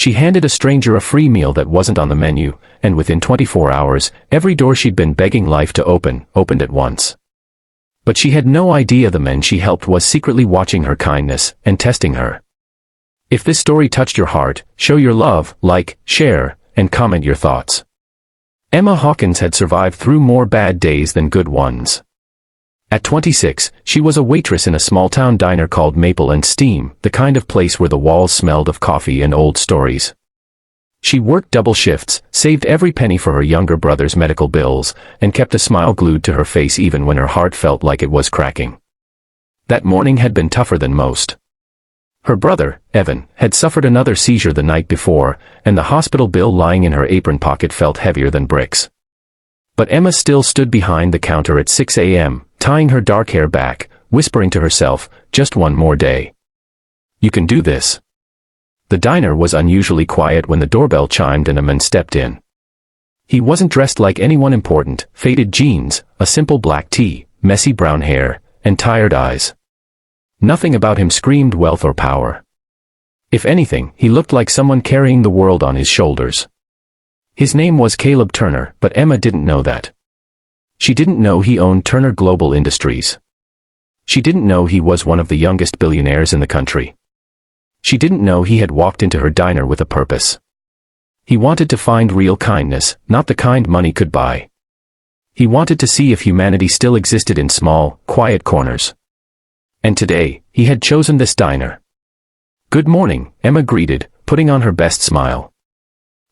She handed a stranger a free meal that wasn't on the menu, and within 24 hours, every door she'd been begging life to opened at once. But she had no idea the man she helped was secretly watching her kindness and testing her. If this story touched your heart, show your love, like, share, and comment your thoughts. Emma Hawkins had survived through more bad days than good ones. At 26, she was a waitress in a small-town diner called Maple and Steam, the kind of place where the walls smelled of coffee and old stories. She worked double shifts, saved every penny for her younger brother's medical bills, and kept a smile glued to her face even when her heart felt like it was cracking. That morning had been tougher than most. Her brother, Evan, had suffered another seizure the night before, and the hospital bill lying in her apron pocket felt heavier than bricks. But Emma still stood behind the counter at 6 a.m., tying her dark hair back, whispering to herself, just one more day. You can do this. The diner was unusually quiet when the doorbell chimed and a man stepped in. He wasn't dressed like anyone important, faded jeans, a simple black tee, messy brown hair, and tired eyes. Nothing about him screamed wealth or power. If anything, he looked like someone carrying the world on his shoulders. His name was Caleb Turner, but Emma didn't know that. She didn't know he owned Turner Global Industries. She didn't know he was one of the youngest billionaires in the country. She didn't know he had walked into her diner with a purpose. He wanted to find real kindness, not the kind money could buy. He wanted to see if humanity still existed in small, quiet corners. And today, he had chosen this diner. Good morning, Emma greeted, putting on her best smile.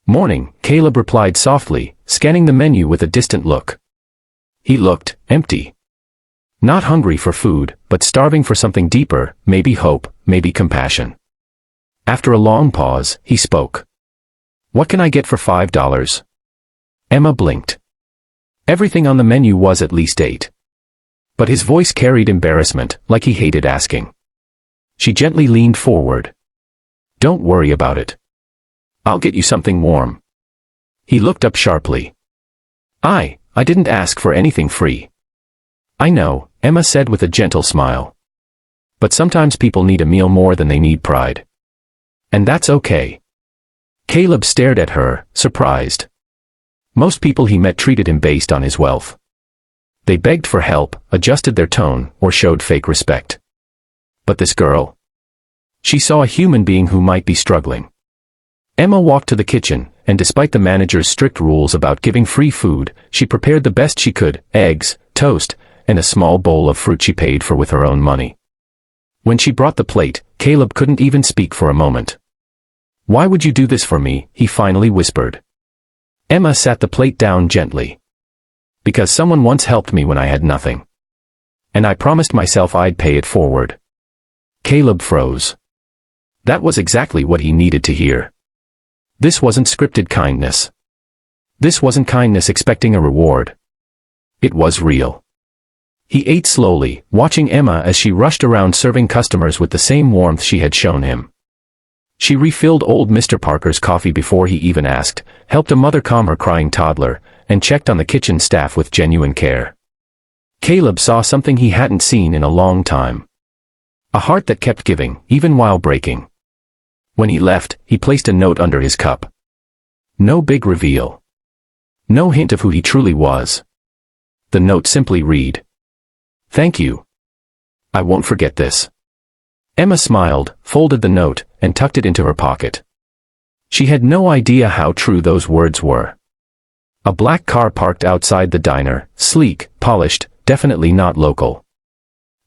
Morning, Caleb replied softly, scanning the menu with a distant look. He looked empty. Not hungry for food, but starving for something deeper, maybe hope, maybe compassion. After a long pause, he spoke. What can I get for $5? Emma blinked. Everything on the menu was at least $8. But his voice carried embarrassment, like he hated asking. She gently leaned forward. Don't worry about it. I'll get you something warm. He looked up sharply. I didn't ask for anything free. I know, Emma said with a gentle smile. But sometimes people need a meal more than they need pride. And that's okay. Caleb stared at her, surprised. Most people he met treated him based on his wealth. They begged for help, adjusted their tone, or showed fake respect. But this girl? She saw a human being who might be struggling. Emma walked to the kitchen, and despite the manager's strict rules about giving free food, she prepared the best she could, eggs, toast, and a small bowl of fruit she paid for with her own money. When she brought the plate, Caleb couldn't even speak for a moment. Why would you do this for me? He finally whispered. Emma sat the plate down gently. Because someone once helped me when I had nothing. And I promised myself I'd pay it forward. Caleb froze. That was exactly what he needed to hear. This wasn't scripted kindness. This wasn't kindness expecting a reward. It was real. He ate slowly, watching Emma as she rushed around serving customers with the same warmth she had shown him. She refilled old Mr. Parker's coffee before he even asked, helped a mother calm her crying toddler, and checked on the kitchen staff with genuine care. Caleb saw something he hadn't seen in a long time. A heart that kept giving, even while breaking. When he left, he placed a note under his cup. No big reveal. No hint of who he truly was. The note simply read, "Thank you. I won't forget this." Emma smiled, folded the note, and tucked it into her pocket. She had no idea how true those words were. A black car parked outside the diner, sleek, polished, definitely not local.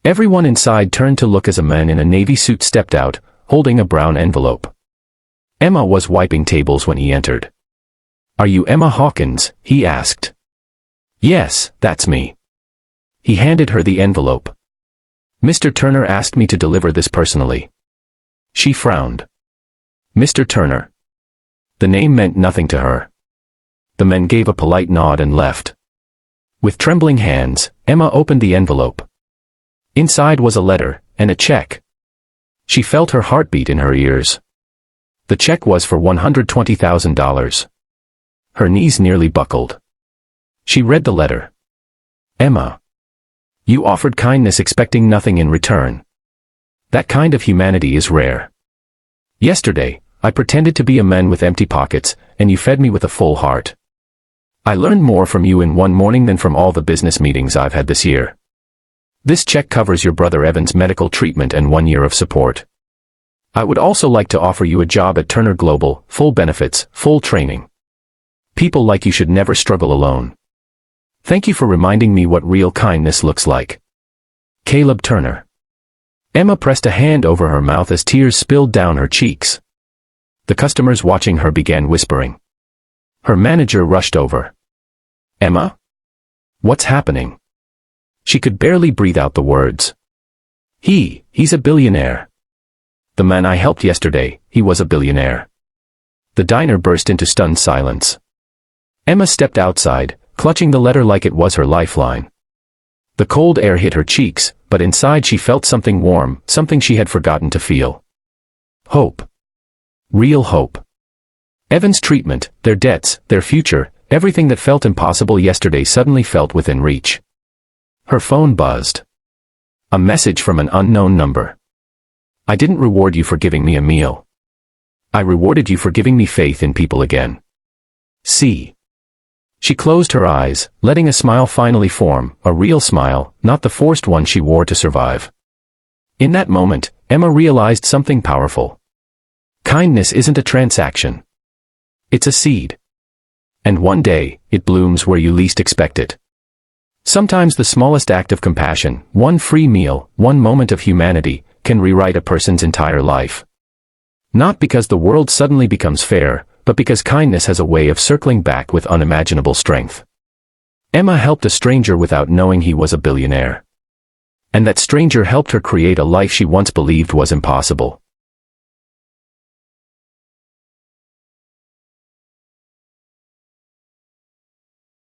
Everyone inside turned to look as a man in a navy suit stepped out, holding a brown envelope. Emma was wiping tables when he entered. "Are you Emma Hawkins?" he asked. "Yes, that's me." He handed her the envelope. "Mr. Turner asked me to deliver this personally." She frowned. Mr. Turner. The name meant nothing to her. The man gave a polite nod and left. With trembling hands, Emma opened the envelope. Inside was a letter, and a check. She felt her heartbeat in her ears. The check was for $120,000. Her knees nearly buckled. She read the letter. Emma. You offered kindness expecting nothing in return. That kind of humanity is rare. Yesterday, I pretended to be a man with empty pockets, and you fed me with a full heart. I learned more from you in one morning than from all the business meetings I've had this year. This check covers your brother Evan's medical treatment and 1 year of support. I would also like to offer you a job at Turner Global, full benefits, full training. People like you should never struggle alone. Thank you for reminding me what real kindness looks like. Caleb Turner. Emma pressed a hand over her mouth as tears spilled down her cheeks. The customers watching her began whispering. Her manager rushed over. Emma? What's happening? She could barely breathe out the words. He's a billionaire. The man I helped yesterday, he was a billionaire. The diner burst into stunned silence. Emma stepped outside, clutching the letter like it was her lifeline. The cold air hit her cheeks, but inside she felt something warm, something she had forgotten to feel. Hope. Real hope. Evan's treatment, their debts, their future, everything that felt impossible yesterday suddenly felt within reach. Her phone buzzed. A message from an unknown number. I didn't reward you for giving me a meal. I rewarded you for giving me faith in people again. See. She closed her eyes, letting a smile finally form, a real smile, not the forced one she wore to survive. In that moment, Emma realized something powerful. Kindness isn't a transaction. It's a seed. And one day, it blooms where you least expect it. Sometimes the smallest act of compassion, one free meal, one moment of humanity, can rewrite a person's entire life. Not because the world suddenly becomes fair, but because kindness has a way of circling back with unimaginable strength. Emma helped a stranger without knowing he was a billionaire. And that stranger helped her create a life she once believed was impossible.